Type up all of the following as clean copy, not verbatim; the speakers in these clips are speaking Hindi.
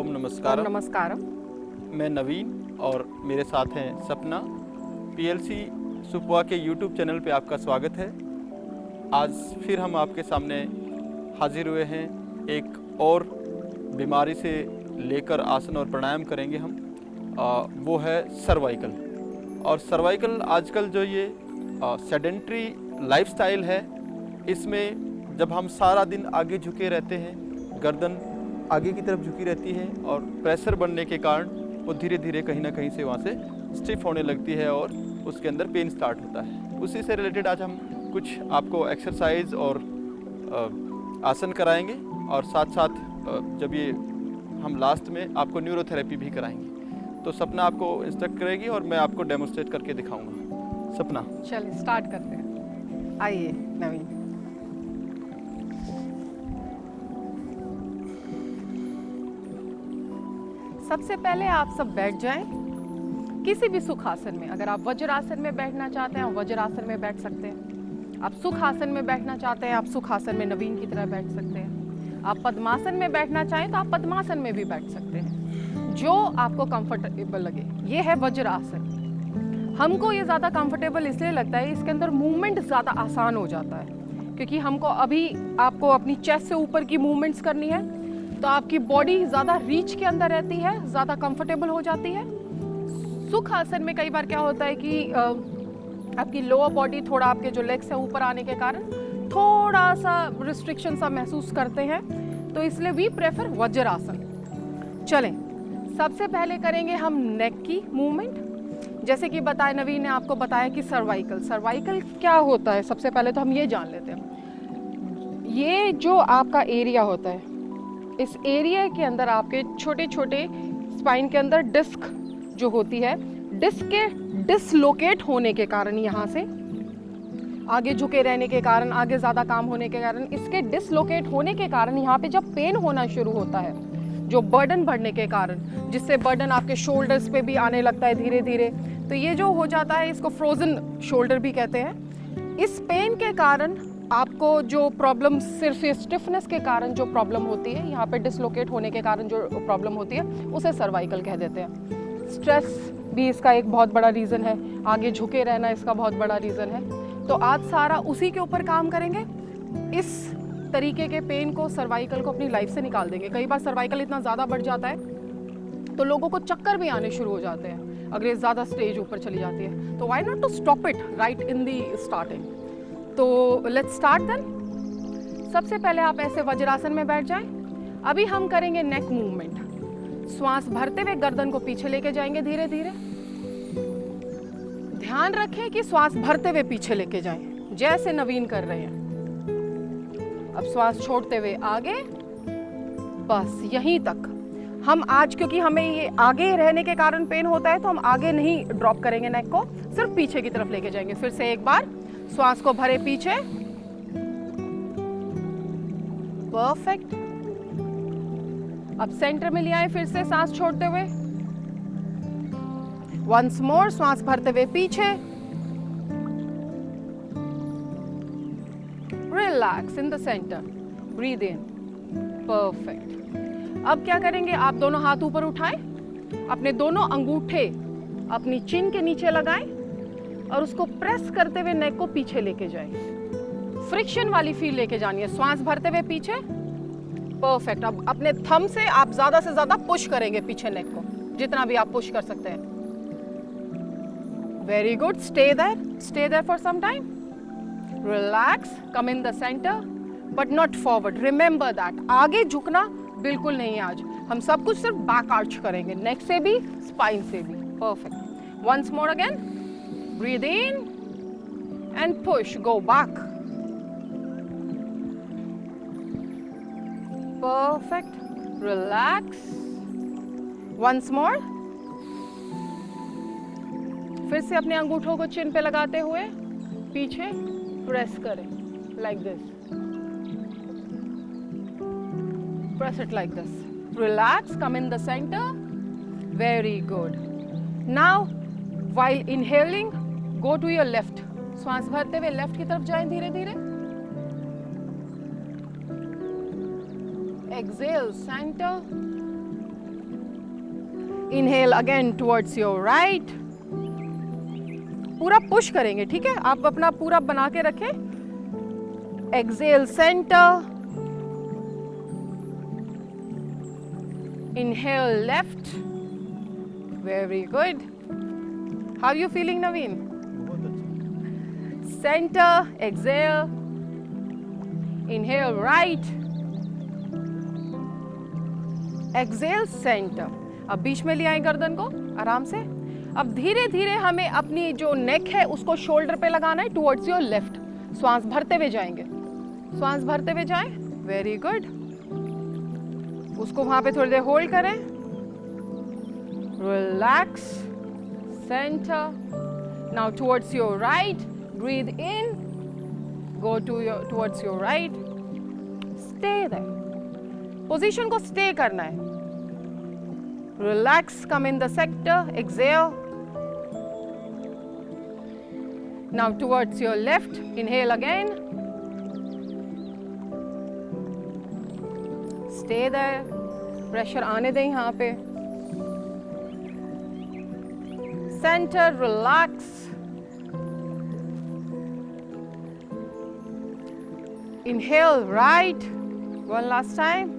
ओम नमस्कारम। नमस्कारम। मैं नवीन और मेरे साथ हैं सपना। पीएलसी सुपवा के यूट्यूब चैनल पे आपका स्वागत है। आज फिर हम आपके सामने हाजिर हुए हैं। एक और बीमारी से लेकर आसन और प्राणायाम करेंगे हम। वो है सर्वाइकल। और सर्वाइकल आजकल जो ये सेडेंट्री लाइफस्टाइल है, इसमें जब हम सारा दिन आगे झुके रहते हैं, गर्दन आगे की तरफ झुकी रहती है और प्रेशर बनने के कारण वो धीरे धीरे कहीं ना कहीं से वहाँ से स्टिफ होने लगती है और उसके अंदर पेन स्टार्ट होता है। उसी से रिलेटेड आज हम कुछ आपको एक्सरसाइज और आसन कराएंगे और साथ साथ जब ये हम लास्ट में आपको न्यूरोथेरेपी भी कराएंगे। तो सपना आपको इंस्ट्रक्ट करेगी और मैं आपको डेमोन्स्ट्रेट करके दिखाऊंगा। सपना चलिए स्टार्ट करते हैं। आइए नवीन। सबसे पहले आप सब बैठ जाएं किसी भी सुखासन में। अगर आप वज्रासन में बैठना चाहते हैं आप वज्रासन में बैठ सकते हैं। आप सुखासन में बैठना चाहते हैं आप सुखासन में नवीन की तरह बैठ सकते हैं। आप पद्मासन में बैठना चाहें तो आप पद्मासन में भी बैठ सकते हैं, जो आपको कंफर्टेबल लगे। ये है वज्रासन। हमको ये ज़्यादा कंफर्टेबल इसलिए लगता है, इसके अंदर मूवमेंट ज़्यादा आसान हो जाता है, क्योंकि हमको अभी आपको अपनी चेस्ट से ऊपर की मूवमेंट्स करनी है, तो आपकी बॉडी ज़्यादा रीच के अंदर रहती है, ज़्यादा कंफर्टेबल हो जाती है। सुख आसन में कई बार क्या होता है कि आपकी लोअर बॉडी थोड़ा आपके जो लेग्स है ऊपर आने के कारण थोड़ा सा रिस्ट्रिक्शन सा महसूस करते हैं, तो इसलिए वी प्रेफर वज्रासन। चलें, सबसे पहले करेंगे हम नेक की मूवमेंट। जैसे कि बताया नवीन ने आपको बताया कि सर्वाइकल क्या होता है। सबसे पहले तो हम ये जान लेते हैं। ये जो आपका एरिया होता है, इस एरिया के अंदर आपके छोटे छोटे स्पाइन के अंदर डिस्क जो होती है, डिस्क के डिसलोकेट होने के कारण, यहाँ से आगे झुके रहने के कारण, आगे ज़्यादा काम होने के कारण, इसके डिसलोकेट होने के कारण यहाँ पे जब पेन होना शुरू होता है, जो बर्डन बढ़ने के कारण, जिससे बर्डन आपके शोल्डर्स पे भी आने लगता है धीरे धीरे, तो ये जो हो जाता है इसको फ्रोजन शोल्डर भी कहते हैं। इस पेन के कारण आपको जो प्रॉब्लम, सिर्फ स्टिफनेस के कारण जो प्रॉब्लम होती है, यहाँ पे डिसलोकेट होने के कारण जो प्रॉब्लम होती है, उसे सर्वाइकल कह देते हैं। स्ट्रेस भी इसका एक बहुत बड़ा रीज़न है, आगे झुके रहना इसका बहुत बड़ा रीज़न है। तो आज सारा उसी के ऊपर काम करेंगे। इस तरीके के पेन को, सर्वाइकल को अपनी लाइफ से निकाल देंगे। कई बार सर्वाइकल इतना ज़्यादा बढ़ जाता है तो लोगों को चक्कर भी आने शुरू हो जाते हैं अगर ये ज़्यादा स्टेज ऊपर चली जाती है। तो why not to stop it right in the starting. तो लेट्स स्टार्ट देन। सबसे पहले आप ऐसे वज्रासन में बैठ जाएं। अभी हम करेंगे नेक मूवमेंट। श्वास भरते हुए गर्दन को पीछे लेके जाएंगे धीरे धीरे। ध्यान रखें कि श्वास भरते हुए पीछे लेके जाएं, जैसे नवीन कर रहे हैं। अब श्वास छोड़ते हुए आगे, बस यहीं तक। हम आज, क्योंकि हमें ये आगे रहने के कारण पेन होता है, तो हम आगे नहीं ड्रॉप करेंगे नेक को, सिर्फ पीछे की तरफ लेके जाएंगे। फिर से एक बार श्वास को भरे पीछे, परफेक्ट। अब सेंटर में ले आए, फिर से सांस छोड़ते हुए, वंस मोर, श्वास भरते हुए पीछे, relax in the centre, breathe in, perfect. अब क्या करेंगे, आप दोनों हाथ ऊपर उठाएं, अपने दोनों अंगूठे अपनी चिन के नीचे लगाएं और उसको प्रेस करते हुए नेक को पीछे लेके जाएं। फ्रिक्शन वाली फील लेके जानी है। श्वास भरते हुए पीछे, परफेक्ट। अब अपने थंब से आप ज्यादा से ज्यादा पुश करेंगे पीछे नेक को, जितना भी आप पुश कर सकते हैं। Very good, stay there for some time. Relax, come in the centre but not forward. Remember that, आगे झुकना बिल्कुल नहीं है आज। हम सब कुछ सिर्फ बैक आर्च करेंगे, नेक से भी, स्पाइन से भी। Perfect. Once more again, breathe in and push, go back, perfect, relax, once more। फिर से अपने अंगूठों को चिन पे लगाते हुए पीछे प्रेस करें, like this, press it like this, relax, come in the center, very good। Now while inhaling, go to your left। श्वास भरते हुए लेफ्ट की तरफ जाएं धीरे धीरे। exhale, center, inhale again towards your right. पूरा पुश करेंगे, ठीक है? आप अपना पूरा बना के रखें। Exhale center, inhale left, very good. How you feeling Naveen? बहुत अच्छा। Center, exhale, inhale right, exhale centre. अब बीच में ले आए गर्दन को आराम से। अब धीरे धीरे हमें अपनी जो नेक है उसको शोल्डर पे लगाना है, टुवर्ड्स योर लेफ्ट। श्वास भरते हुए जाएंगे, श्वास भरते हुए जाएं, वेरी गुड। उसको वहां पे थोड़ी देर होल्ड करें, relax, centre. Now towards your right, breathe in, go towards your right, stay there. Position को स्टे करना है। Relax, come in the center, exhale. Now towards your left, inhale again. Stay there. Pressure आने दें यहाँ पे. Center, relax. Inhale right. One last time.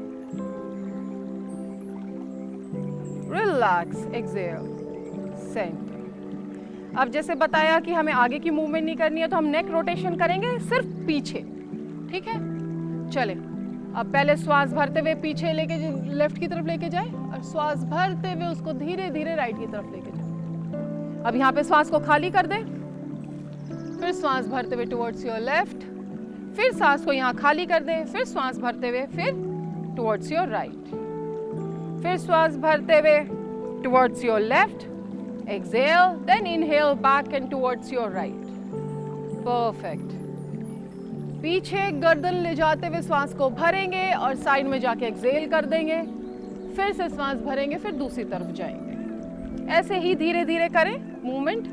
Relax, exhale, centre. अब जैसे बताया कि हमें आगे की मूवमेंट नहीं करनी है तो हम नेक रोटेशन करेंगे सिर्फ पीछे, ठीक है? चले, अब पहले श्वास भरते हुए पीछे लेके लेफ्ट की तरफ लेके जाए और श्वास भरते हुए उसको धीरे धीरे राइट की तरफ लेके जाए। अब यहाँ पे श्वास को खाली कर दें, फिर श्वास भरते हुए टुवर्ड्स योर लेफ्ट, फिर श्वास को यहाँ खाली कर दें, फिर श्वास भरते हुए फिर टुवर्ड्स योर राइट, फिर श्वास भरते हुए towards your left, exhale, then inhale back and towards your right. Perfect. पीछे गर्दन ले जाते हुए श्वास को भरेंगे और साइड में जाके एक्सेल कर देंगे, फिर से श्वास भरेंगे, फिर दूसरी तरफ जाएंगे। ऐसे ही धीरे धीरे करें मूवमेंट।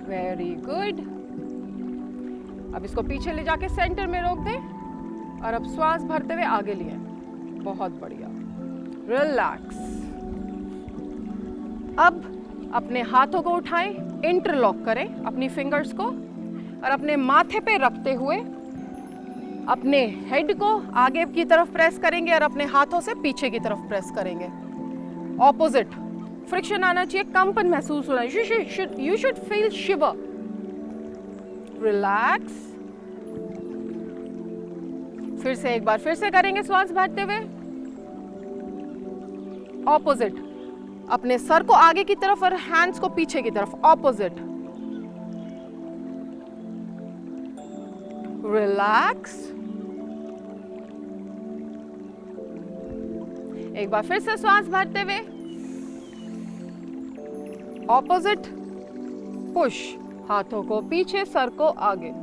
Very good. अब इसको पीछे ले जाके सेंटर में रोक दें और अब श्वास भरते हुए आगे लिए। बहुत बढ़िया। रिलैक्स। अब अपने हाथों को उठाएं, इंटरलॉक करें अपनी फिंगर्स को और अपने माथे पे रखते हुए अपने हेड को आगे की तरफ प्रेस करेंगे और अपने हाथों से पीछे की तरफ प्रेस करेंगे। ऑपोजिट। फ्रिक्शन आना चाहिए, कंपन महसूस होना चाहिए। You should feel shiver. Relax. फिर से एक बार फिर से करेंगे श्वास भरते हुए। ऑपोजिट। अपने सर को आगे की तरफ और हैंड्स को पीछे की तरफ। ऑपोजिट। रिलैक्स। एक बार फिर से श्वास भरते हुए। ऑपोजिट। पुश। हाथों को पीछे, सर को आगे।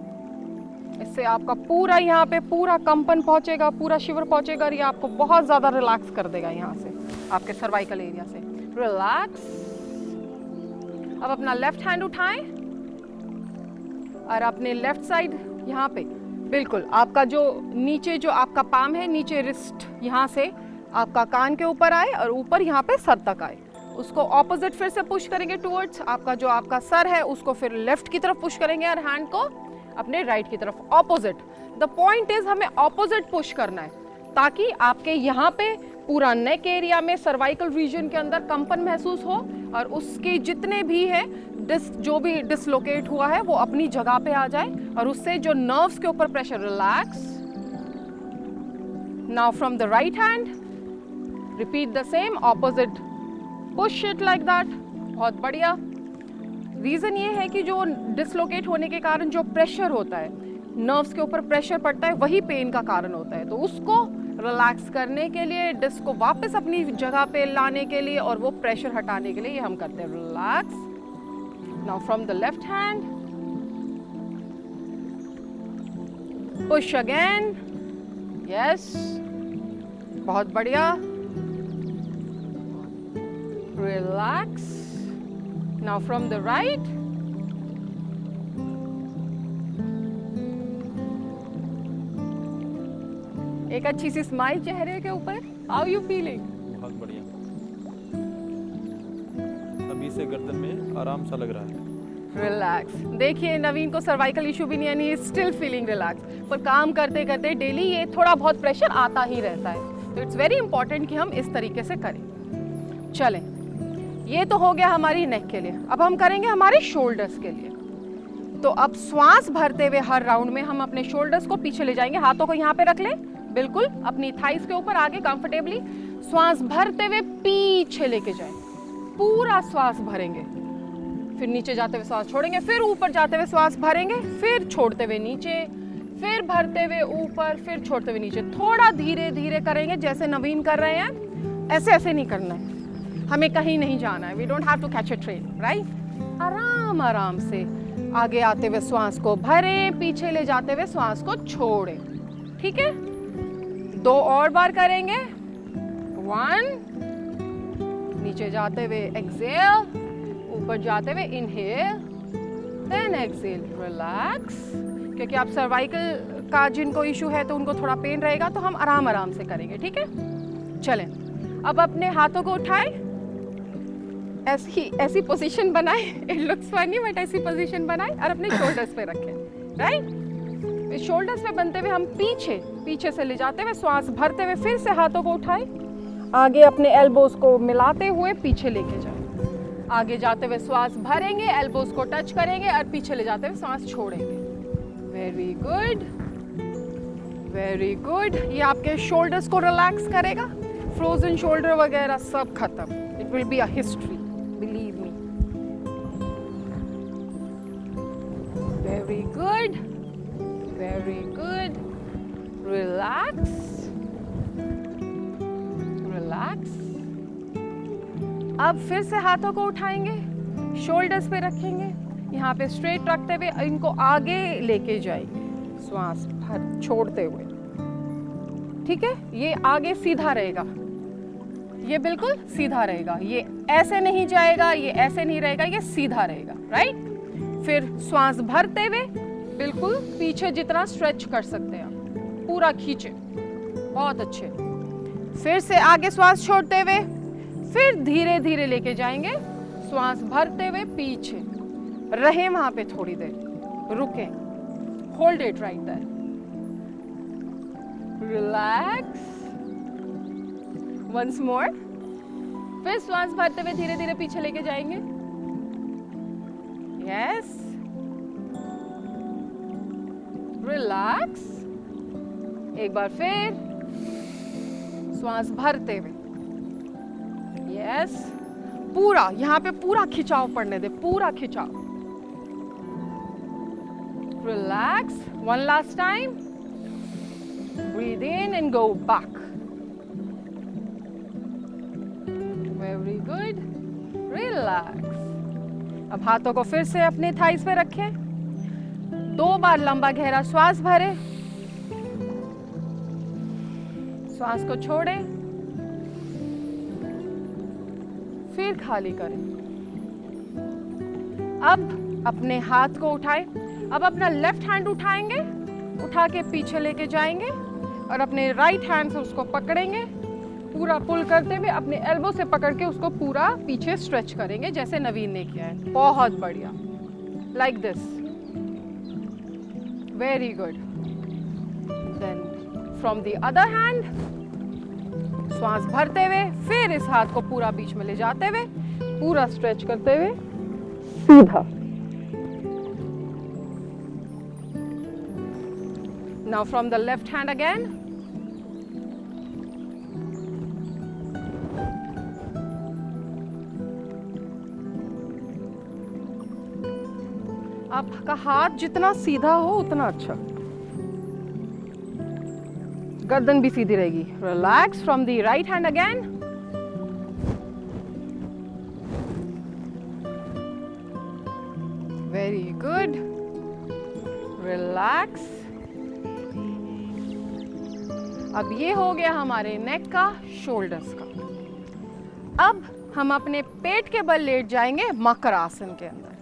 इससे आपका पूरा यहाँ पे पूरा कंपन पहुंचेगा, पूरा शिवर पहुंचेगा और ये आपको बहुत ज्यादा रिलैक्स कर देगा यहाँ से, आपके सर्वाइकल एरिया से। रिलैक्स। अब अपना लेफ्ट हैंड उठाएं और अपने लेफ्ट साइड यहाँ पे बिल्कुल आपका जो नीचे जो आपका पाम है, नीचे रिस्ट यहाँ से आपका कान के ऊपर आए और ऊपर यहाँ पे सर तक आए। उसको ऑपोजिट फिर से पुश करेंगे टुवर्ड्स आपका जो आपका सर है, उसको फिर लेफ्ट की तरफ पुश करेंगे और हैंड को अपने राइट की तरफ। ऑपोजिट। द पॉइंट इज हमें ऑपोजिट पुश करना है ताकि आपके यहाँ पे पूरा नेक एरिया में सर्वाइकल रीजन के अंदर कंपन महसूस हो और उसके जितने भी है जो भी डिसलोकेट हुआ है वो अपनी जगह पे आ जाए और उससे जो नर्व्स के ऊपर pressure. Relax. Now from the right hand repeat the same opposite push it like that. बहुत बढ़िया। रीजन ये है कि जो डिसलोकेट होने के कारण जो प्रेशर होता है, नर्व्स के ऊपर प्रेशर पड़ता है, वही पेन का कारण होता है। तो उसको रिलैक्स करने के लिए, डिस्क को वापस अपनी जगह पे लाने के लिए और वो प्रेशर हटाने के लिए ये हम करते हैं। Relax. Now from the left hand push again. Yes, बहुत बढ़िया। Relax. Now from the right एक अच्छी सी स्माइल चेहरे के ऊपर। How you feeling? बहुत बढ़िया। से गर्दन में आराम सा लग रहा है। रिलैक्स। देखिए नवीन को सर्वाइकल इशू भी नहीं है, ही स्टिल फीलिंग रिलैक्स। पर काम करते करते डेली ये थोड़ा बहुत प्रेशर आता ही रहता है, तो इट्स वेरी इंपॉर्टेंट कि हम इस तरीके से करें। चलें, ये तो हो गया हमारी नेक के लिए। अब हम करेंगे हमारे शोल्डर्स के लिए। तो अब श्वास भरते हुए हर राउंड में हम अपने शोल्डर्स को पीछे ले जाएंगे। हाथों को यहाँ पे रख लें, बिल्कुल अपनी थाइस के ऊपर आगे कंफर्टेबली। श्वास भरते हुए पीछे लेके जाएं, पूरा श्वास भरेंगे, फिर नीचे जाते हुए श्वास छोड़ेंगे, फिर ऊपर जाते हुए श्वास भरेंगे, फिर छोड़ते हुए नीचे, फिर भरते हुए ऊपर, फिर छोड़ते हुए नीचे। थोड़ा धीरे धीरे करेंगे, जैसे नवीन कर रहे हैं। ऐसे ऐसे नहीं करना है, हमें कहीं नहीं जाना है। We don't have to catch a train, right. आराम आराम से आगे आते हुए श्वास को भरें, पीछे ले जाते हुए श्वास को छोड़ें। ठीक है, 2 और बार करेंगे। 1, नीचे जाते हुए एक्सेल, ऊपर जाते हुए इनहेल, देन एक्सेल, रिलैक्स। क्योंकि आप सर्वाइकल का जिनको इशू है तो उनको थोड़ा पेन रहेगा, तो हम आराम आराम से करेंगे। ठीक है, चलें। अब अपने हाथों को उठाएं, ऐसी पोजीशन बनाएं। इट लुक्स फनी बट ऐसी पोजीशन बनाएं और अपने शोल्डर्स पे रखें, राइट। शोल्डर्स पे बनते हुए हम पीछे से ले जाते हुए श्वास भरते हुए फिर से हाथों को उठाएं, आगे अपने एल्बोज को मिलाते हुए पीछे लेके जाएं। आगे जाते हुए श्वास भरेंगे, एल्बोज को टच करेंगे और पीछे ले जाते हुए श्वास छोड़ेंगे। Very good, very good. ये आपके शोल्डर्स को रिलैक्स करेगा। फ्रोजन शोल्डर वगैरह सब खत्म। It will be a history, believe me. Very good, very good. Relax, relax. अब फिर से हाथों को उठाएंगे, शोल्डर्स पे रखेंगे, यहाँ पे स्ट्रेट रखते हुए इनको आगे लेके जाएंगे, श्वास भर छोड़ते हुए। ठीक है, ये आगे सीधा रहेगा, ये बिल्कुल सीधा रहेगा। ये ऐसे नहीं जाएगा, ये ऐसे नहीं रहेगा, ये सीधा रहेगा, राइट। फिर श्वास भरते हुए बिल्कुल पीछे जितना स्ट्रेच कर सकते हैं आप, पूरा खींचे, बहुत अच्छे। फिर से आगे श्वास छोड़ते हुए फिर धीरे धीरे लेके जाएंगे, श्वास भरते हुए पीछे रहे, वहां पे थोड़ी देर रुके, hold it right there, relax. Once more, फिर श्वास भरते हुए धीरे धीरे पीछे लेके जाएंगे। Yes, relax. एक बार फिर श्वास भरते हुए, यस। पूरा यहाँ पे पूरा खिंचाव पड़ने दे, पूरा खिंचाव। Relax. One last time, breathe in and go back. Very good, relax. अब हाथों को फिर से अपने थाइस पे रखें, 2 बार लंबा गहरा श्वास भरें, श्वास को छोड़ें, फिर खाली करें। अब अपने हाथ को उठाएं। अब अपना लेफ्ट हैंड उठाएंगे, उठा के पीछे लेके जाएंगे और अपने राइट हैंड से उसको पकड़ेंगे, पूरा पुल करते हुए अपने एल्बो से पकड़ के उसको पूरा पीछे स्ट्रेच करेंगे, जैसे नवीन ने किया है। बहुत बढ़िया, like this. Very good. Then from the other hand, श्वास भरते हुए फिर इस हाथ को पूरा बीच में ले जाते हुए पूरा स्ट्रेच करते हुए सीधा। Now from the left hand again, आपका हाथ जितना सीधा हो उतना अच्छा, गर्दन भी सीधी रहेगी। Relax. From the right hand again, very good, relax. अब ये हो गया हमारे नेक का, शोल्डर्स का। अब हम अपने पेट के बल लेट जाएंगे मकर आसन के अंदर।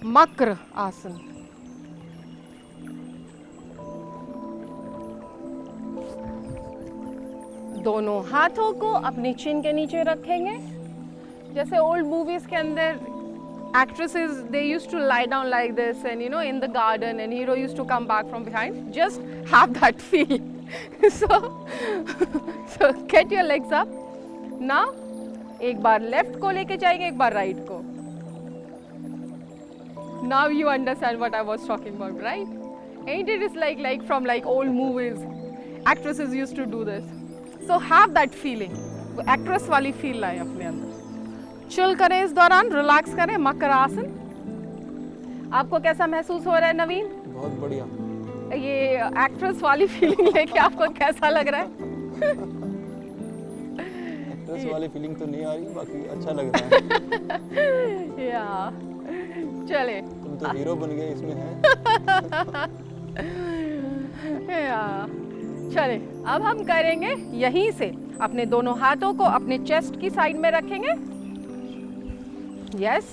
मकर आसन, दोनों हाथों को अपनी चिन के नीचे रखेंगे, जैसे ओल्ड मूवीज के अंदर actresses they used to lie down like this and you know in the garden and hero used to come back from behind. Just have that feel. so get your legs up. Now एक बार लेफ्ट को लेके जाएंगे, एक बार राइट को. Now you understand what I was talking about, right? Ain't it is like from like old movies. Actresses used to do this. So have that feeling. वो actress वाली feel लाए अपने अंदर. चिल करें इस दौरान, रिलैक्स करें. मकर आसन. आपको कैसा महसूस हो रहा है नवीन? बहुत बढ़िया. ये एक्ट्रेस वाली फीलिंग लेके आपको कैसा लग रहा है? एक्ट्रेस वाली फीलिंग तो नहीं आ रही, बाकी अच्छा लग रहा है. या चले. तुम तो हीरो बन गए इसमें हैं. या चले. अब हम करेंगे यहीं से अपने दोनों हाथों को अपने चेस्ट की साइड में रखेंगे. यस.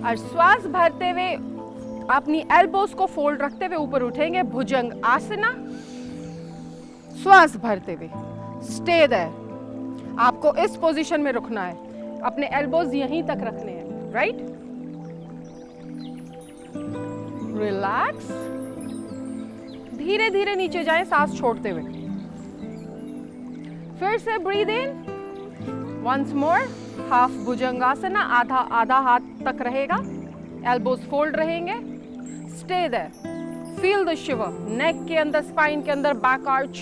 और श्वास भरते हुए अपनी एल्बोस को फोल्ड रखते हुए ऊपर उठेंगे. भुजंग आसना. श्वास भरते हुए स्टे देयर. आपको इस पोजीशन में रुकना है. अपने एल्बोज यहीं तक रखने हैं. राइट. रिलैक्स. धीरे धीरे नीचे जाएं सांस छोड़ते हुए. फिर से breathe in. Once more. Half bhujangasana. आधा आधा हाथ तक रहेगा. एल्बोज फोल्ड रहेंगे. Stay there. Feel the shiver. Neck के अंदर, स्पाइन के अंदर, back arch.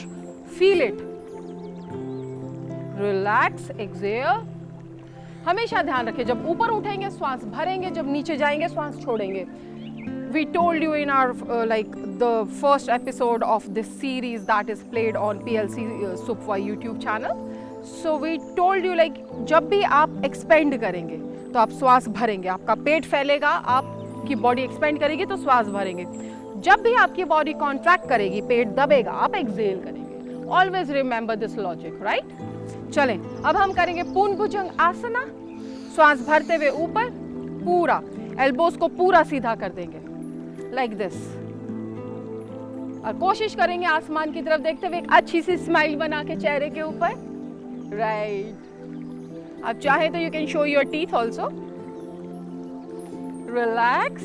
Feel it. Relax. Exhale. हमेशा ध्यान रखें, जब ऊपर उठेंगे श्वास भरेंगे, जब नीचे जाएंगे श्वास छोड़ेंगे. We told you in our like the first episode of this series that is played on PLC Supwa YouTube channel. So we told you like जब भी आप expand करेंगे तो आप श्वास भरेंगे. आपका पेट फैलेगा, आपकी बॉडी एक्सपेंड करेगी तो श्वास भरेंगे. जब भी आपकी बॉडी कॉन्ट्रैक्ट करेगी, पेट दबेगा, आप एक्सहेल करेंगे. Always remember this logic. Right. चलें, अब हम करेंगे पूर्ण भुजंग आसना. श्वास भरते हुए ऊपर पूरा एल्बोस को पूरा सीधा कर देंगे लाइक दिस. और कोशिश करेंगे आसमान की तरफ देखते हुए एक अच्छी सी स्माइल बना के चेहरे के ऊपर. राइट. आप चाहे तो you can show your teeth also. Relax.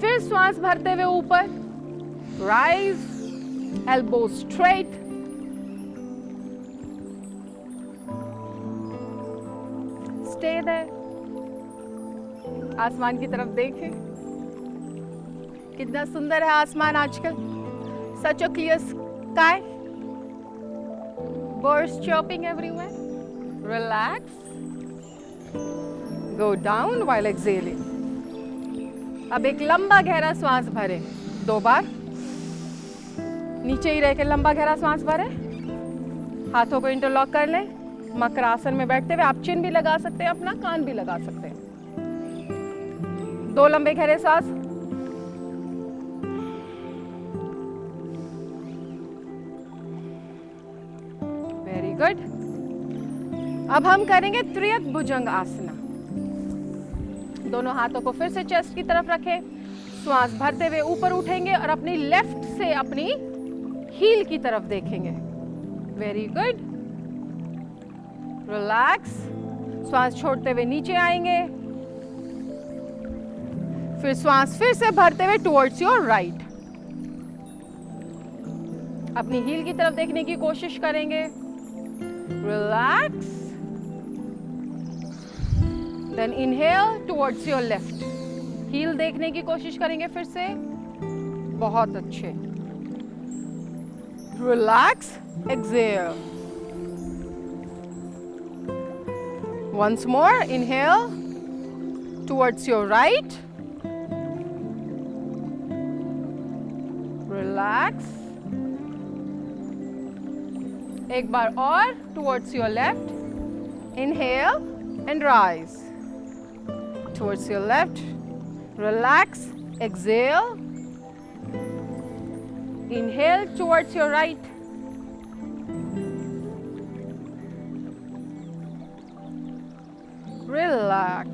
फिर श्वास भरते हुए ऊपर. Rise. Elbow straight. Stay there. आसमान की तरफ देखें. कितना सुंदर है आसमान आजकल. Such a clear sky. Birds chirping everywhere. Relax. Go down while exhaling. अब एक लंबा गहरा श्वास भरें. 2 बार. नीचे ही रह के लंबा गहरा श्वास भरें. हाथों को इंटरलॉक कर लें. मकर आसन में बैठते हुए आप चिन भी लगा सकते हैं, अपना कान भी लगा सकते हैं. 2 लंबे गहरे सांस. Very good. अब हम करेंगे त्रियक भुजंग आसना. दोनों हाथों को फिर से चेस्ट की तरफ रखें. श्वास भरते हुए ऊपर उठेंगे और अपनी लेफ्ट से अपनी हील की तरफ देखेंगे. Very good. रिलैक्स. श्वास छोड़ते हुए नीचे आएंगे. फिर श्वास फिर से भरते हुए टुवर्ड्स योर राइट. अपनी हील की तरफ देखने की कोशिश करेंगे. Relax. Then inhale towards your left. Heel देखने की कोशिश करेंगे फिर से. बहुत अच्छे. Relax. Exhale. Once more, inhale towards your right. Relax. एक बार और towards your left. Inhale and rise. Towards your left. Relax. Exhale. Inhale towards your right. Relax.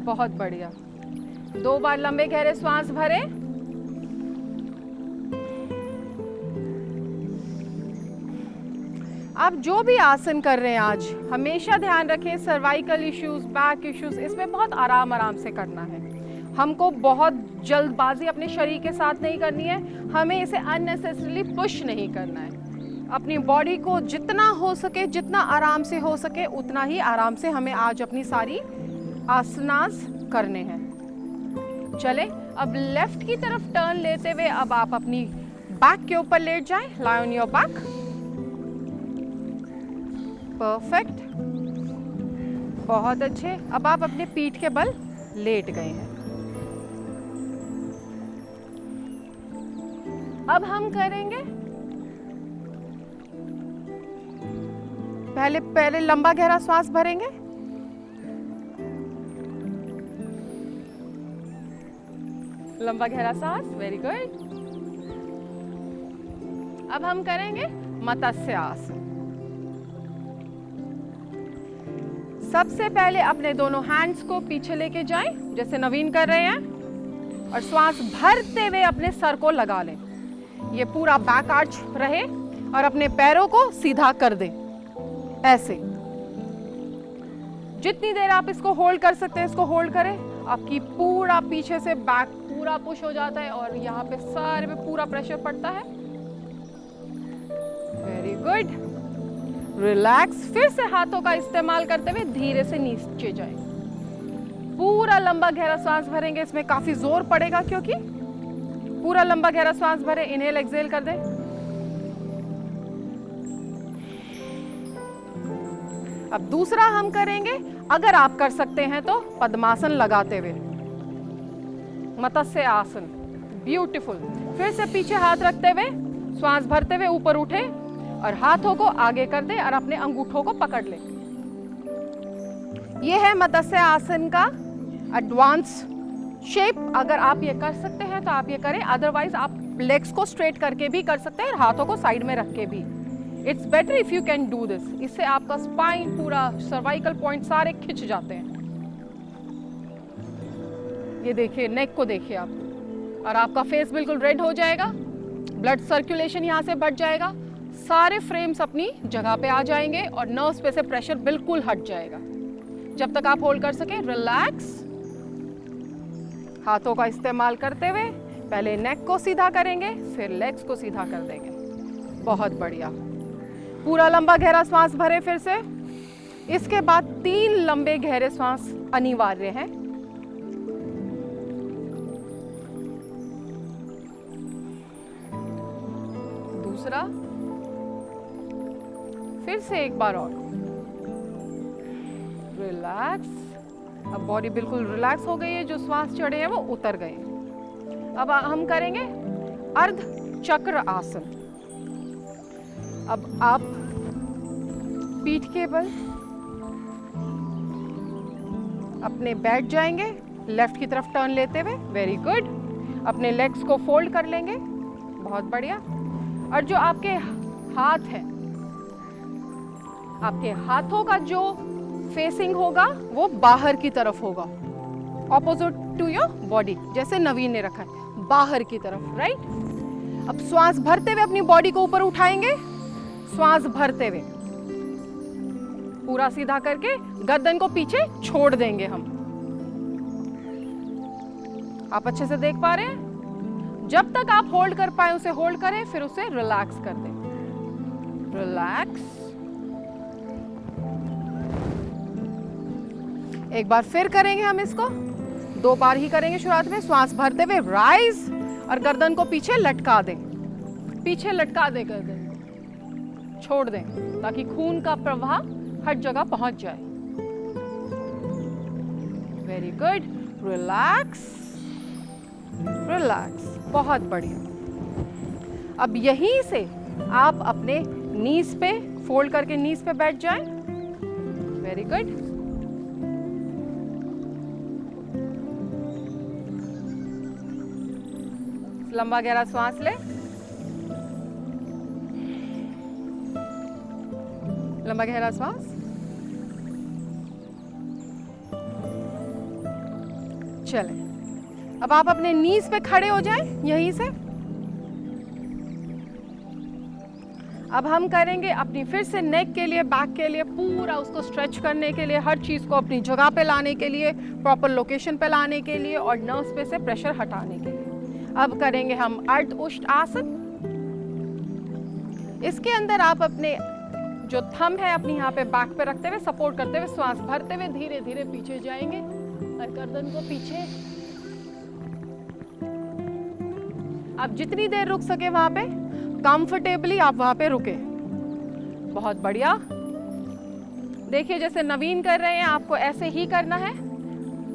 बहुत बढ़िया. 2 बार लंबे गहरे श्वास भरें. आप जो भी आसन कर रहे हैं आज, हमेशा ध्यान रखें सर्वाइकल इश्यूज, बैक इश्यूज, इसमें बहुत आराम आराम से करना है। हमको बहुत जल्दबाजी अपने शरीर के साथ नहीं करनी है, हमें इसे अननेसेसरीली पुश नहीं करना है। अपनी बॉडी को जितना हो सके, जितना आराम से हो सके, उतना ही आराम से हमें आज अपनी सारी आसनास करने हैं। चले, अब लेफ्ट की तरफ टर्न लेते हुए अब आप अपनी बैक के ऊपर लेट जाएं, lie on your back. Perfect, बहुत अच्छे। अब आप अपने पीठ के बल लेट गए हैं। अब हम करेंगे, पहले लंबा गहरा श्वास भरेंगे। लंबा गहरा सांस, वेरी गुड। अब हम करेंगे मत्स्य आसन। सबसे पहले अपने दोनों हैंड्स को पीछे लेके जाएं, जैसे नवीन कर रहे हैं, और श्वास भरते हुए अपने सर को लगा लें। ये पूरा बैक आर्च रहे और अपने पैरों को सीधा कर दें, ऐसे। जितनी देर आप इसको होल्ड कर सकते हैं इसको होल्ड करें। आपकी पूरा पीछे से बैक पूरा पुश हो जाता है और यहाँ पे सारे पे पूरा प्रेशर पड़ता है। Very good, relax. फिर से हाथों का इस्तेमाल करते हुए धीरे से नीचे जाएं। पूरा लंबा गहरा सांस भरेंगे, इसमें काफी जोर पड़ेगा क्योंकि पूरा लंबा गहरा सांस भरे, इनहेल एक्सहेल कर दें। अब दूसरा हम करेंगे, अगर आप कर सकते हैं तो पद्मासन लगाते हुए, मत्स्य आसन, ब्यूटीफुल। फिर से पीछे हाथ रखते हुए श्वास भरते हुए ऊपर उठे और हाथों को आगे कर दे और अपने अंगूठों को पकड़ ले। यह है मत्स्य आसन का एडवांस शेप। अगर आप ये कर सकते हैं तो आप ये करें, अदरवाइज आप लेग्स को स्ट्रेट करके भी कर सकते हैं और हाथों को साइड में रख के भी। It's better if you can do this. इससे आपका स्पाइन, पूरा सर्वाइकल पॉइंट सारे खिंच जाते हैं। ये देखिए, नेक को देखिए आप, और आपका फेस बिल्कुल रेड हो जाएगा, ब्लड सर्कुलेशन यहाँ से बढ़ जाएगा, सारे फ्रेम्स अपनी जगह पे आ जाएंगे और नर्व्स पे से प्रेशर बिल्कुल हट जाएगा। जब तक आप होल्ड कर सके, रिलैक्स। हाथों का इस्तेमाल करते हुए पहले नेक को सीधा करेंगे, फिर लेग्स को सीधा कर देंगे। बहुत बढ़िया। पूरा लंबा गहरा सांस भरे फिर से। इसके बाद 3 लंबे गहरे सांस अनिवार्य हैं। दूसरा, फिर से एक बार और। रिलैक्स। अब बॉडी बिल्कुल रिलैक्स हो गई है, जो श्वास चढ़े हैं वो उतर गए। अब हम करेंगे अर्ध चक्र आसन। अब आप पीठ के बल अपने बैठ जाएंगे, लेफ्ट की तरफ टर्न लेते हुए, वेरी गुड। अपने लेग्स को फोल्ड कर लेंगे, बहुत बढ़िया। और जो आपके हाथ हैं, आपके हाथों का जो फेसिंग होगा वो बाहर की तरफ होगा, ऑपोजिट टू योर बॉडी, जैसे नवीन ने रखा है, बाहर की तरफ, राइट। अब श्वास भरते हुए अपनी बॉडी को ऊपर उठाएंगे, श्वास भरते हुए पूरा सीधा करके गर्दन को पीछे छोड़ देंगे हम। आप अच्छे से देख पा रहे हैं? जब तक आप होल्ड कर पाए उसे होल्ड करें, फिर उसे रिलैक्स कर दें। रिलैक्स। एक बार फिर करेंगे हम इसको, 2 बार ही करेंगे शुरुआत में। श्वास भरते हुए राइज और गर्दन को पीछे लटका दें, पीछे लटका दें, गर्दन छोड़ दें ताकि खून का प्रवाह हर जगह पहुंच जाए। Very good. रिलैक्स, रिलैक्स, बहुत बढ़िया। अब यहीं से आप अपने नीज पे फोल्ड करके नीज पे बैठ जाएं। Very good. लंबा गहरा सांस ले, लंबा गहरा सांस। चले, अब आप अपने नीज पे खड़े हो जाएं, यहीं से। अब हम करेंगे अपनी फिर से नेक के लिए, बैक के लिए, पूरा उसको स्ट्रेच करने के लिए, हर चीज़ को अपनी जगह पे लाने के लिए, प्रॉपर लोकेशन पे लाने के लिए और नर्व्स पे से प्रेशर हटाने के लिए। अब करेंगे हम अर्ध उष्ट आसन। इसके अंदर आप अपने जो थंब है अपनी यहाँ पे बैक पे रखते हुए, सपोर्ट करते हुए, श्वास भरते हुए धीरे धीरे पीछे जाएंगे और गर्दन को पीछे। आप जितनी देर रुक सके वहां पे कंफर्टेबली आप वहां पे रुके। बहुत बढ़िया। देखिए जैसे नवीन कर रहे हैं आपको ऐसे ही करना है।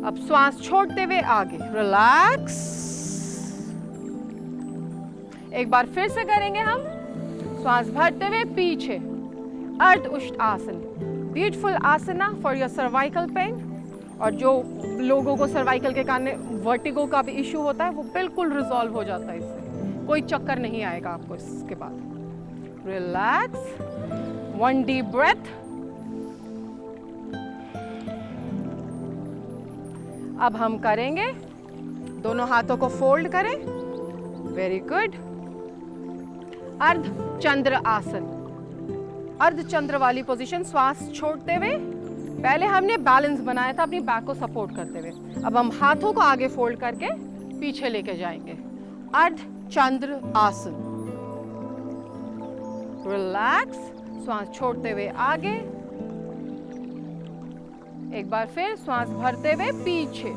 अब श्वास छोड़ते हुए आगे, रिलैक्स। एक बार फिर से करेंगे हम, श्वास भरते हुए पीछे, अर्ध उष्ट आसन, beautiful asana for your cervical pain. और जो लोगों को सर्वाइकल के कारण वर्टिगो का भी इश्यू होता है वो बिल्कुल रिजॉल्व हो जाता है इससे, कोई चक्कर नहीं आएगा आपको इसके बाद। Relax, 1 deep breath. अब हम करेंगे, दोनों हाथों को फोल्ड करें, वेरी गुड। अर्ध चंद्र आसन, अर्ध चंद्र वाली पोजीशन, श्वास छोड़ते हुए। पहले हमने बैलेंस बनाया था अपनी बैक को सपोर्ट करते हुए, अब हम हाथों को आगे फोल्ड करके पीछे लेके जाएंगे। अर्ध चंद्र आसन, रिलैक्स, श्वास छोड़ते हुए आगे। एक बार फिर श्वास भरते हुए पीछे।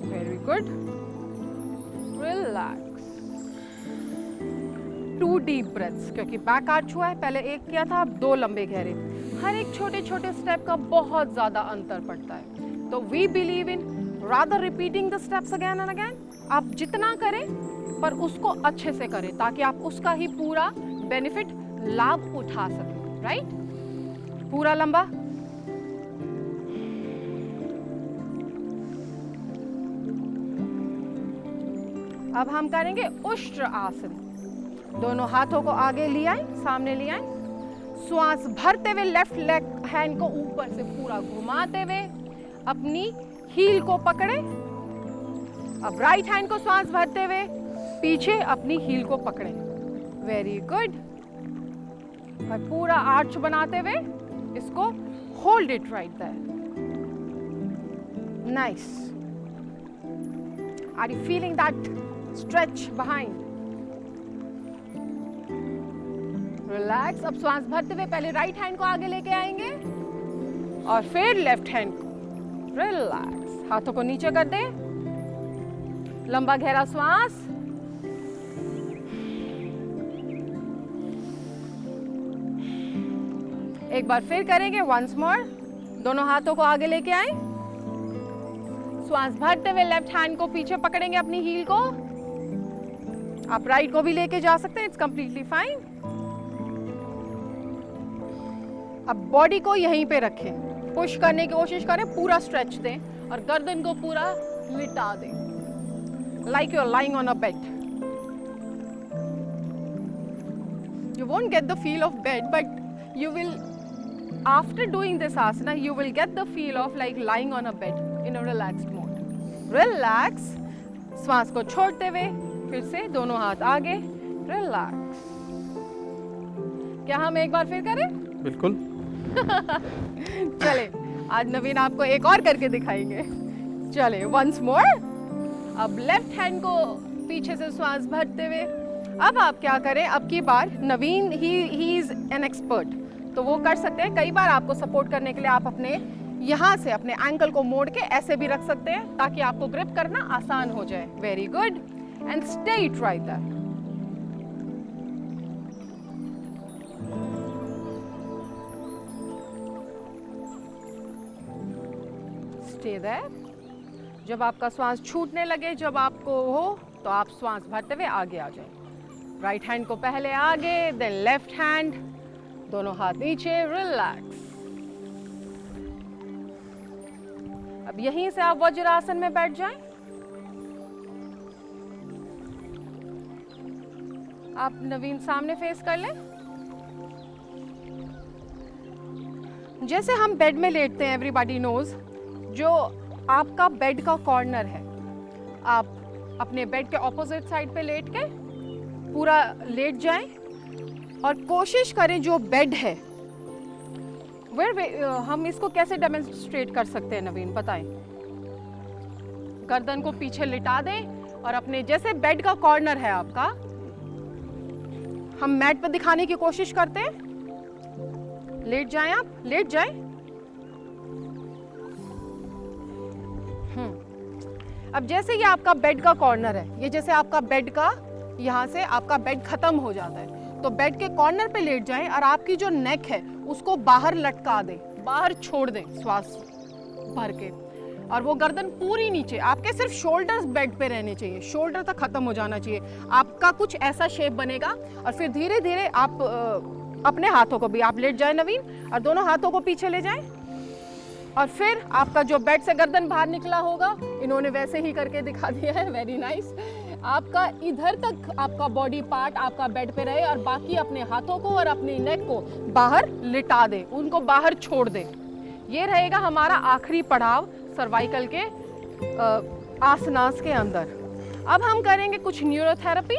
Very good, relax. 2 deep breaths, क्योंकि बैक आर्च हुआ है, पहले एक किया था, अब 2 लंबे गहरे। हर एक छोटे छोटे स्टेप का बहुत ज्यादा अंतर पड़ता है, तो we believe in rather repeating the steps again and again. आप जितना करें पर उसको अच्छे से करें ताकि आप उसका ही पूरा बेनिफिट, लाभ उठा सकें, राइट? पूरा लंबा। अब हम करेंगे उष्ट्र आसन। दोनों हाथों को आगे ले आए, सामने ले आए, श्वास भरते हुए लेफ्ट लेग हैंड को ऊपर से पूरा घुमाते हुए अपनी हील को पकड़े। अब राइट हैंड को श्वास भरते हुए पीछे अपनी हील को पकड़े, वेरी गुड। और पूरा आर्च बनाते हुए इसको hold it right there, nice. Are you feeling that stretch behind? Relax. अब श्वास भरते हुए पहले राइट हैंड को आगे लेके आएंगे और फिर लेफ्ट हैंड को, रिलैक्स। हाथों को नीचे कर दे, लंबा गहरा श्वास। एक बार फिर करेंगे, वंस मोर। दोनों हाथों को आगे लेके आए, श्वास भरते हुए लेफ्ट हैंड को पीछे पकड़ेंगे अपनी हील को। आप राइट को भी लेके जा सकते हैं, इट्स कंप्लीटली फाइन। अब बॉडी को यहीं पे रखें, पुश करने की कोशिश करें, पूरा स्ट्रेच दें और गर्दन को पूरा लिटा दें, like you are lying on a bed. You won't get the feel of bed, but you will, after doing this asana, you will get the feel of like lying on a bed in a relaxed mode. Relax. श्वास को छोड़ते हुए फिर से दोनों हाथ आगे, रिलैक्स। क्या हम एक बार फिर करें? बिल्कुल। चले, आज नवीन आपको एक और करके दिखाएंगे। चले, वंस मोर। अब लेफ्ट हैंड को पीछे से श्वास भरते हुए, अब आप क्या करें, अब की बार नवीन ही इज एन एक्सपर्ट, तो वो कर सकते हैं। कई बार आपको सपोर्ट करने के लिए आप अपने यहाँ से अपने एंकल को मोड़ के ऐसे भी रख सकते हैं ताकि आपको ग्रिप करना आसान हो जाए। Very good, and stay it right there. Stay there. जब आपका श्वास छूटने लगे, जब आपको हो, तो आप श्वास भरते हुए आगे आ जाए। राइट हैंड को पहले आगे, देन लेफ्ट हैंड, दोनों हाथ नीचे, रिलैक्स। अब यहीं से आप वज्रासन में बैठ जाएं। आप नवीन सामने फेस कर लें। जैसे हम बेड में लेटते हैं, एवरीबॉडी नोज, जो आपका बेड का कॉर्नर है आप अपने बेड के ऑपोजिट साइड पे लेट के पूरा लेट जाएं और कोशिश करें जो बेड है हम इसको कैसे डेमोन्स्ट्रेट कर सकते हैं नवीन, बताएं। गर्दन को पीछे लिटा दें और अपने जैसे बेड का कॉर्नर है आपका, हम मैट पे दिखाने की कोशिश करते हैं। लेट जाएं, आप लेट जाएं। अब जैसे ये आपका बेड का कॉर्नर है, ये जैसे आपका बेड का यहाँ से आपका बेड खत्म हो जाता है, तो बेड के कॉर्नर पे लेट जाएं और आपकी जो नेक है उसको बाहर लटका दें, बाहर छोड़ दें श्वास भर के, और वो गर्दन पूरी नीचे, आपके सिर्फ शोल्डर्स बेड पे रहने चाहिए, शोल्डर तक खत्म हो जाना चाहिए। आपका कुछ ऐसा शेप बनेगा और फिर धीरे धीरे आप अपने हाथों को भी, आप लेट जाएं नवीन और दोनों हाथों को पीछे ले जाएं और फिर आपका जो बेड से गर्दन बाहर निकला होगा, इन्होंने वैसे ही करके दिखा दिया है, वेरी नाइस। आपका इधर तक आपका बॉडी पार्ट आपका बेड पे रहे और बाकी अपने हाथों को और अपनी नेक को बाहर लिटा दे, उनको बाहर छोड़ दे। ये रहेगा हमारा आखिरी पड़ाव सर्वाइकल के आसनास के अंदर। अब हम करेंगे कुछ न्यूरोथेरेपी,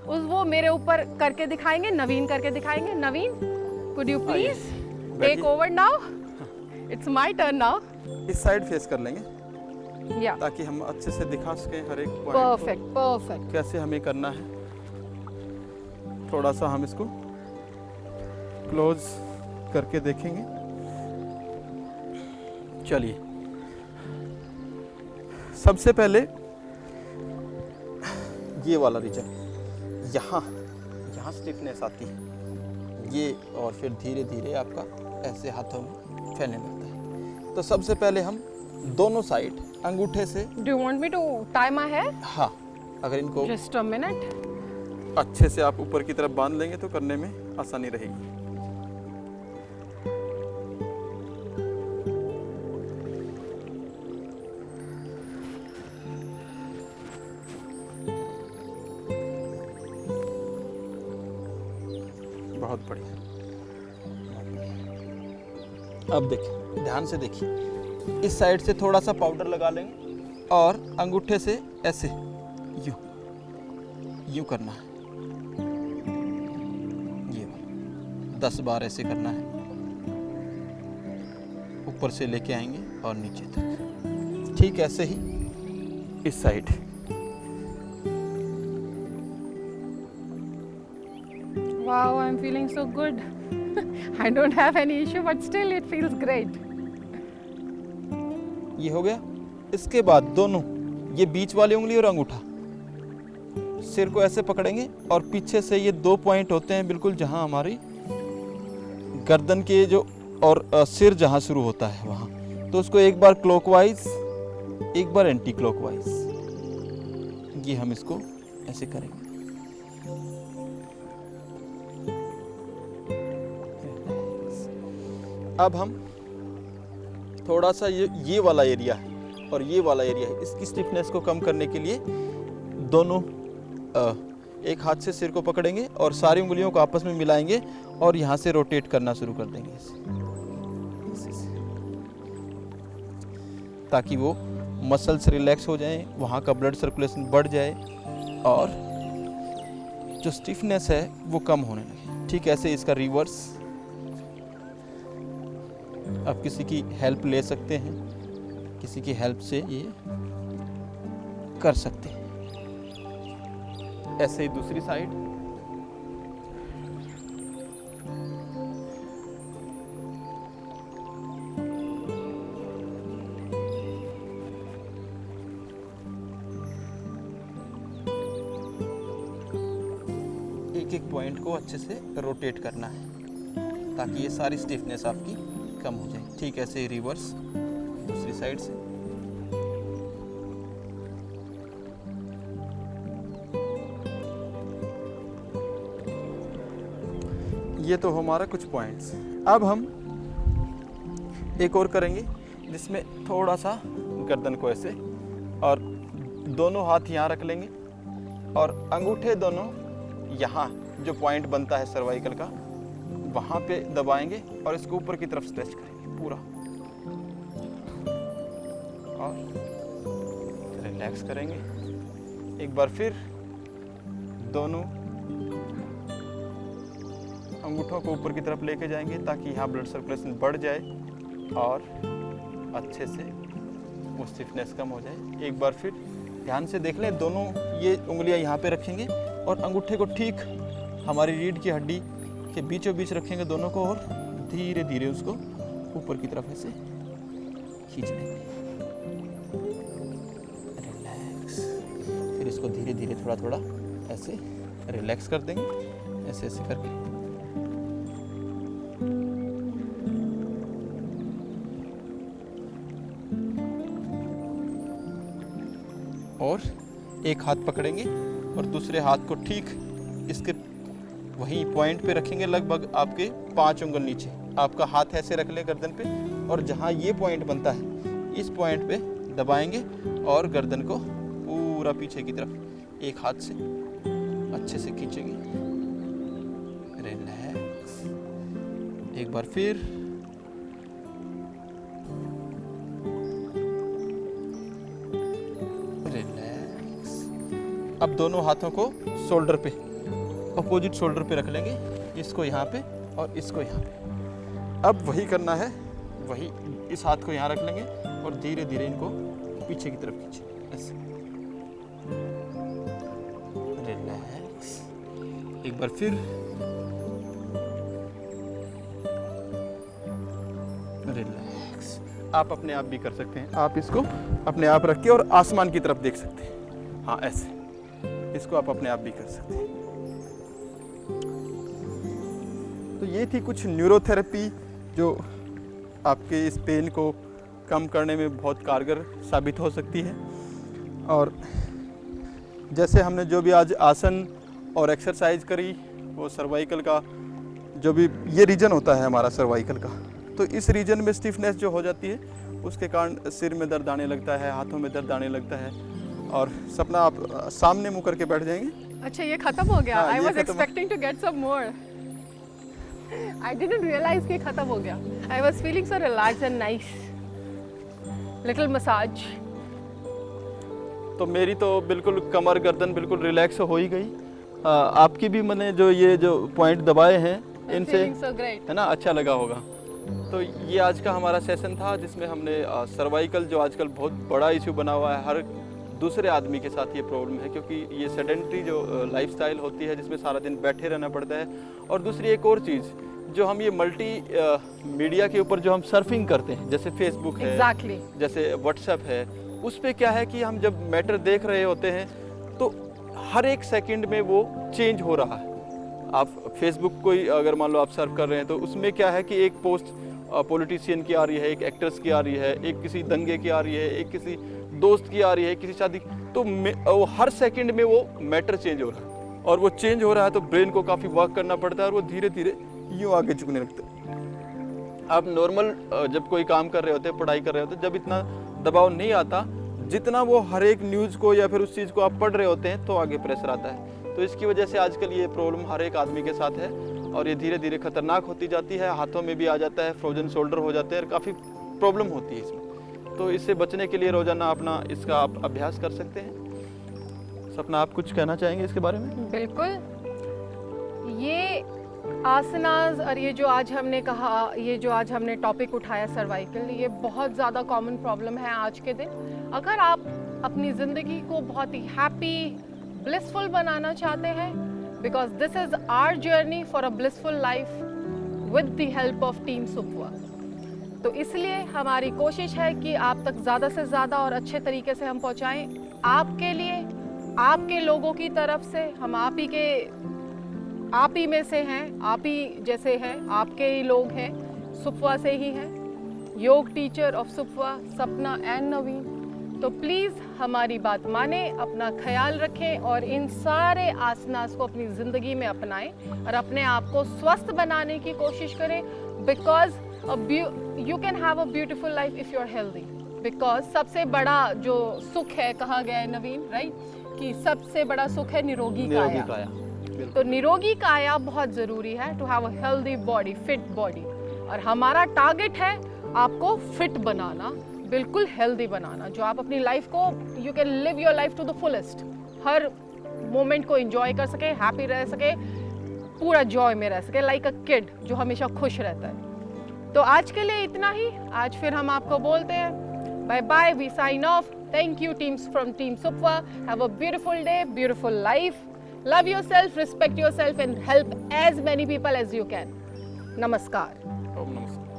वो मेरे ऊपर करके दिखाएंगे, नवीन करके दिखाएंगे। Naveen, could you please take over now, it's my turn now. इस साइड फेस कर लेंगे या ताकि हम अच्छे से दिखा सकें हर एक पॉइंट। Perfect perfect. कैसे हमें करना है, थोड़ा सा हम इसको क्लोज करके देखेंगे। चलिए, सबसे पहले ये वाला रीजन, यहाँ स्टिफनेस आती है ये, और फिर धीरे धीरे आपका ऐसे हाथों में फैलने लगता है। तो सबसे पहले हम दोनों साइड अंगूठे से, do you want me to tie my hair? हाँ, अगर इनको जस्ट अ मिनट। अच्छे से आप ऊपर की तरफ बांध लेंगे तो करने में आसानी रहेगी। बहुत बढ़िया। अब देखिए, ध्यान से देखिए, इस साइड से थोड़ा सा पाउडर लगा लेंगे और अंगूठे से ऐसे यूं करना है, ये 10 बार ऐसे करना है। ऊपर से लेके आएंगे और नीचे तक, ठीक ऐसे ही इस side. Wow, I'm feeling so good. I don't have any issue, but still it feels great. ये हो गया। इसके बाद दोनों, ये बीच वाली उंगली और अंगूठा, सिर को ऐसे पकड़ेंगे और पीछे से ये 2 पॉइंट होते हैं बिल्कुल जहां हमारी गर्दन के जो और सिर जहां शुरू होता है वहां, तो उसको एक बार क्लॉकवाइज, एक बार एंटी क्लॉकवाइज, ये हम इसको ऐसे करेंगे। अब हम थोड़ा सा ये वाला एरिया है और ये वाला एरिया है, इसकी स्टिफनेस को कम करने के लिए दोनों एक हाथ से सिर को पकड़ेंगे और सारी उंगलियों को आपस में मिलाएंगे और यहाँ से रोटेट करना शुरू कर देंगे इसे, ताकि वो मसल्स रिलैक्स हो जाएं, वहाँ का ब्लड सर्कुलेशन बढ़ जाए और जो स्टिफनेस है वो कम होने लगे। ठीक ऐसे इसका रिवर्स, आप किसी की हेल्प ले सकते हैं, किसी की हेल्प से ये कर सकते हैं। ऐसे ही दूसरी साइड, एक एक पॉइंट को अच्छे से रोटेट करना है ताकि ये सारी स्टिफनेस आपकी कम हो जाए। ठीक ऐसे ही रिवर्स दूसरी साइड से। ये तो हमारा कुछ पॉइंट्स। अब हम एक और करेंगे जिसमें थोड़ा सा गर्दन को ऐसे, और दोनों हाथ यहाँ रख लेंगे और अंगूठे दोनों यहाँ जो पॉइंट बनता है सर्वाइकल का, वहाँ पे दबाएंगे और इसको ऊपर की तरफ स्ट्रेच करेंगे पूरा, और रिलैक्स करेंगे। एक बार फिर दोनों अंगूठों को ऊपर की तरफ लेके जाएंगे ताकि यहाँ ब्लड सर्कुलेशन बढ़ जाए और अच्छे से वो स्टिफनेस कम हो जाए। एक बार फिर ध्यान से देख लें, दोनों ये उंगलियां यहाँ पे रखेंगे और अंगूठे को ठीक हमारी रीढ़ की हड्डी के बीचों बीच रखेंगे दोनों को, और धीरे धीरे उसको ऊपर की तरफ ऐसे खींच लेंगे। रिलैक्स। फिर इसको धीरे धीरे थोड़ा थोड़ा ऐसे रिलैक्स कर देंगे, ऐसे ऐसे करके। और एक हाथ पकड़ेंगे और दूसरे हाथ को ठीक इसके वही पॉइंट पे रखेंगे, लगभग आपके 5 उंगल नीचे। आपका हाथ ऐसे रख लें गर्दन पे, और जहाँ ये पॉइंट बनता है इस पॉइंट पे दबाएंगे और गर्दन को पूरा पीछे की तरफ एक हाथ से अच्छे से खींचेंगे। रिलैक्स। एक बार फिर रिलैक्स। अब दोनों हाथों को शोल्डर पे, अपोजिट शोल्डर पे रख लेंगे, इसको यहाँ पे और इसको यहाँ पे। अब वही करना है, वही इस हाथ को यहाँ रख लेंगे और धीरे धीरे इनको पीछे की तरफ खींचे ऐसे। रिलैक्स। एक बार फिर रिलैक्स। आप अपने आप भी कर सकते हैं, आप इसको अपने आप रख के और आसमान की तरफ देख सकते हैं। हाँ ऐसे, इसको आप अपने आप भी कर सकते हैं। तो ये थी कुछ न्यूरोथेरेपी जो आपके इस पेन को कम करने में बहुत कारगर साबित हो सकती है। और जैसे हमने जो भी आज आसन और एक्सरसाइज करी, वो सर्वाइकल का जो भी ये रीजन होता है हमारा सर्वाइकल का, तो इस रीजन में स्टिफनेस जो हो जाती है उसके कारण सिर में दर्द आने लगता है, हाथों में दर्द आने लगता है। और सपना आप सामने मुंह करके बैठ जाएंगे। अच्छा, ये खत्म हो गया? हाँ, आई ये वाज खत्म हो- expecting to get some more. I didn't realise कि खत्म हो गया। I was feeling so relax and nice. Little massage. तो मेरी तो बिल्कुल कमर गर्दन बिल्कुल रिलैक्स हो ही गई। आपकी भी मैंने जो ये जो पॉइंट दबाए हैं इनसे फीलिंग सो ग्रेट। है ना अच्छा लगा होगा। तो ये आज का हमारा सेशन था जिसमें हमने सर्वाइकल जो आजकल बहुत बड़ा इशू बना हुआ है, हर दूसरे आदमी के साथ ये प्रॉब्लम है, क्योंकि ये सेडेंटरी जो लाइफस्टाइल होती है जिसमें सारा दिन बैठे रहना पड़ता है। और दूसरी एक और चीज़, जो हम ये मल्टी मीडिया के ऊपर जो हम सर्फिंग करते हैं, जैसे फेसबुक है, एग्जैक्टली। जैसे व्हाट्सएप है, उस पे क्या है कि हम जब मैटर देख रहे होते हैं तो हर एक सेकंड में वो चेंज हो रहा है। आप फेसबुक को ही अगर मान लो आप सर्व कर रहे हैं तो उसमें क्या है कि एक पोस्ट पॉलिटिशियन की आ रही है, एक एक्ट्रेस की आ रही है, एक किसी दंगे की आ रही है, एक किसी दोस्त की आ रही है, किसी शादी, तो वो हर सेकंड में वो मैटर चेंज हो रहा है। और वो चेंज हो रहा है तो ब्रेन को काफ़ी वर्क करना पड़ता है और वो धीरे धीरे यूँ आगे झुकने लगता है। आप नॉर्मल जब कोई काम कर रहे होते हैं, पढ़ाई कर रहे होते हैं, जब इतना दबाव नहीं आता, जितना वो हर एक न्यूज़ को या फिर उस चीज़ को आप पढ़ रहे होते हैं तो आगे प्रेशर आता है। तो इसकी वजह से आजकल ये प्रॉब्लम हर एक आदमी के साथ है और ये धीरे धीरे खतरनाक होती जाती है, हाथों में भी आ जाता है, फ्रोजन शोल्डर हो जाते हैं और काफ़ी प्रॉब्लम होती है इसमें। तो इससे बचने के लिए रोज़ाना अपना इसका आप अभ्यास कर सकते हैं। सपना, आप कुछ कहना चाहेंगे इसके बारे में? बिल्कुल। ये आसनास और ये जो आज हमने कहा, ये जो आज हमने टॉपिक उठाया सर्वाइकल, ये बहुत ज़्यादा कॉमन प्रॉब्लम है आज के दिन। अगर आप अपनी ज़िंदगी को बहुत ही हैप्पी, ब्लिसफुल बनाना चाहते हैं, because this is our journey for a blissful life with the help of team Supva. तो इसलिए हमारी कोशिश है कि आप तक ज़्यादा से ज़्यादा और अच्छे तरीके से हम पहुँचाएँ। आपके लिए, आपके लोगों की तरफ से, हम आप ही में से हैं, आप ही जैसे हैं, आपके ही लोग हैं, सुपवा से ही हैं, योग टीचर ऑफ सुपवा सपना एंड नवीन। तो प्लीज़ हमारी बात माने, अपना ख्याल रखें और इन सारे आसनास को अपनी ज़िंदगी में अपनाएं और अपने आप को स्वस्थ बनाने की कोशिश करें। Because you can have a beautiful life if you are healthy. Because सबसे बड़ा जो सुख है, कहा गया है नवीन, राइट, कि सबसे बड़ा सुख है निरोगी काया। तो निरोगी काया बहुत ज़रूरी है to have a healthy body, fit body. और हमारा टारगेट है आपको फिट बनाना, बिल्कुल हेल्दी बनाना, जो आप अपनी लाइफ को you can live your life to the fullest, हर मोमेंट को एंजॉय कर सके, हैप्पी रह सके, पूरा जॉय में रह सके, लाइक अ किड जो हमेशा खुश रहता है। तो आज के लिए इतना ही, आज फिर हम आपको बोलते हैं bye bye, we sign off. Thank you teams from team Supva, have a beautiful day, beautiful life, love yourself, respect yourself and help as many people as you can. नमस्कार। ओम नमस्कार।